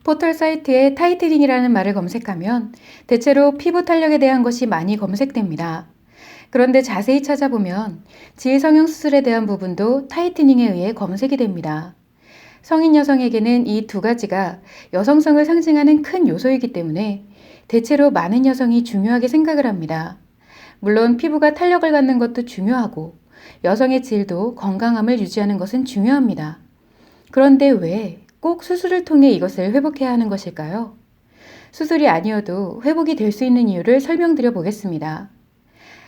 포털 사이트에 타이트닝이라는 말을 검색하면 대체로 피부 탄력에 대한 것이 많이 검색됩니다. 그런데 자세히 찾아보면 지성형 수술에 대한 부분도 타이트닝에 의해 검색이 됩니다. 성인 여성에게는 이 두 가지가 여성성을 상징하는 큰 요소이기 때문에 대체로 많은 여성이 중요하게 생각을 합니다. 물론 피부가 탄력을 갖는 것도 중요하고 여성의 질도 건강함을 유지하는 것은 중요합니다. 그런데 왜 꼭 수술을 통해 이것을 회복해야 하는 것일까요? 수술이 아니어도 회복이 될 수 있는 이유를 설명드려 보겠습니다.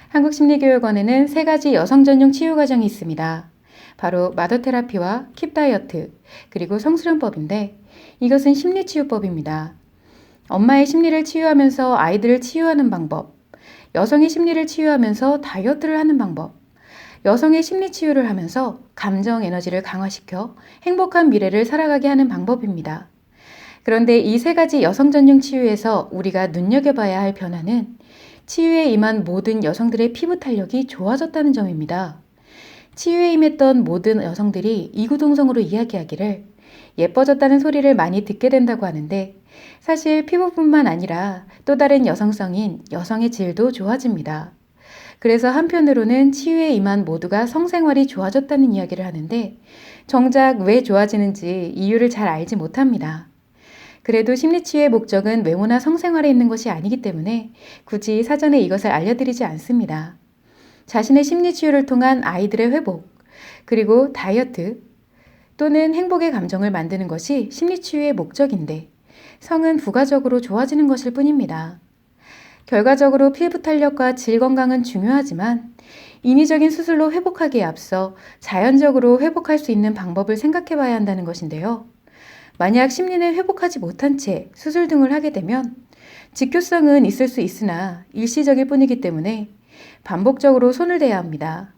한국심리교육원에는 세 가지 여성 전용 치유 과정이 있습니다. 바로 마더 테라피와 킵 다이어트, 그리고 성수련법인데 이것은 심리치유법입니다. 엄마의 심리를 치유하면서 아이들을 치유하는 방법, 여성의 심리를 치유하면서 다이어트를 하는 방법, 여성의 심리 치유를 하면서 감정 에너지를 강화시켜 행복한 미래를 살아가게 하는 방법입니다. 그런데 이 세 가지 여성 전용 치유에서 우리가 눈여겨봐야 할 변화는 치유에 임한 모든 여성들의 피부 탄력이 좋아졌다는 점입니다. 치유에 임했던 모든 여성들이 이구동성으로 이야기하기를 예뻐졌다는 소리를 많이 듣게 된다고 하는데 사실 피부뿐만 아니라 또 다른 여성성인 여성의 질도 좋아집니다. 그래서 한편으로는 치유에 임한 모두가 성생활이 좋아졌다는 이야기를 하는데 정작 왜 좋아지는지 이유를 잘 알지 못합니다. 그래도 심리치유의 목적은 외모나 성생활에 있는 것이 아니기 때문에 굳이 사전에 이것을 알려드리지 않습니다. 자신의 심리치유를 통한 아이들의 회복, 그리고 다이어트 또는 행복의 감정을 만드는 것이 심리치유의 목적인데 성은 부가적으로 좋아지는 것일 뿐입니다. 결과적으로 피부 탄력과 질 건강은 중요하지만 인위적인 수술로 회복하기에 앞서 자연적으로 회복할 수 있는 방법을 생각해 봐야 한다는 것인데요. 만약 심리는 회복하지 못한 채 수술 등을 하게 되면 직효성은 있을 수 있으나 일시적일 뿐이기 때문에 반복적으로 손을 대야 합니다.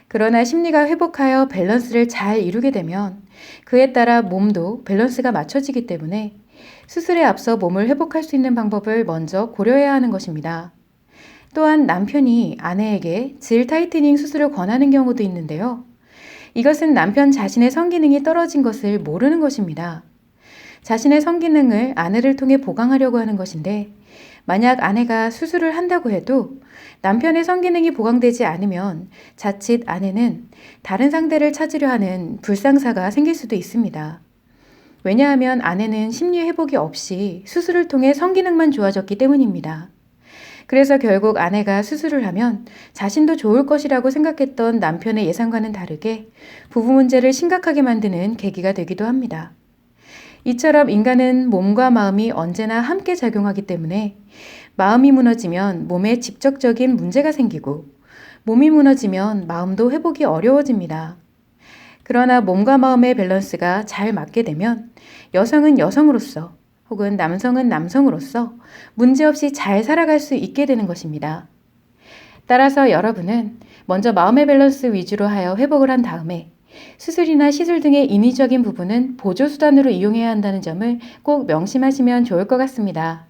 그러나 심리가 회복하여 밸런스를 잘 이루게 되면 그에 따라 몸도 밸런스가 맞춰지기 때문에 수술에 앞서 몸을 회복할 수 있는 방법을 먼저 고려해야 하는 것입니다. 또한 남편이 아내에게 질 타이트닝 수술을 권하는 경우도 있는데요. 이것은 남편 자신의 성기능이 떨어진 것을 모르는 것입니다. 자신의 성기능을 아내를 통해 보강하려고 하는 것인데 만약 아내가 수술을 한다고 해도 남편의 성기능이 보강되지 않으면 자칫 아내는 다른 상대를 찾으려 하는 불상사가 생길 수도 있습니다. 왜냐하면 아내는 심리 회복이 없이 수술을 통해 성기능만 좋아졌기 때문입니다. 그래서 결국 아내가 수술을 하면 자신도 좋을 것이라고 생각했던 남편의 예상과는 다르게 부부 문제를 심각하게 만드는 계기가 되기도 합니다. 이처럼 인간은 몸과 마음이 언제나 함께 작용하기 때문에 마음이 무너지면 몸에 직접적인 문제가 생기고 몸이 무너지면 마음도 회복이 어려워집니다. 그러나 몸과 마음의 밸런스가 잘 맞게 되면 여성은 여성으로서 혹은 남성은 남성으로서 문제없이 잘 살아갈 수 있게 되는 것입니다. 따라서 여러분은 먼저 마음의 밸런스 위주로 하여 회복을 한 다음에 수술이나 시술 등의 인위적인 부분은 보조수단으로 이용해야 한다는 점을 꼭 명심하시면 좋을 것 같습니다.